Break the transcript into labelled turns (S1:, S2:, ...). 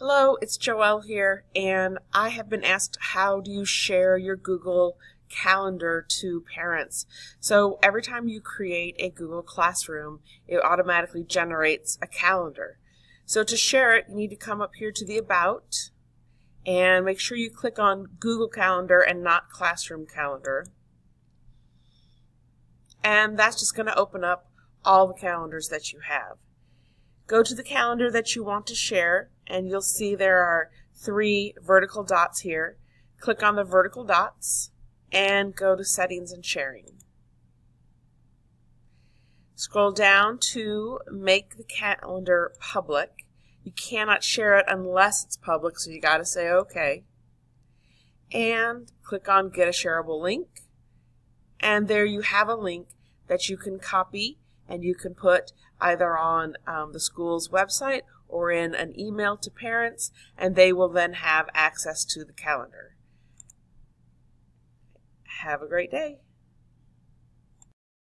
S1: Hello, it's Joelle here, and I have been asked how do you share your Google Calendar to parents. So every time you create a Google Classroom, it automatically generates a calendar. So to share it, you need to come up here to the About, and make sure you click on Google Calendar and not Classroom Calendar. And that's just going to open up all the calendars that you have. Go to the calendar that you want to share, and you'll see there are 3 vertical dots here. Click on the vertical dots and go to Settings and Sharing. Scroll down to Make the Calendar Public. You cannot share it unless it's public, so you got to say OK. And click on Get a Shareable Link. And there you have a link that you can copy and you can put either on the school's website or in an email to parents, and they will then have access to the calendar. Have a great day.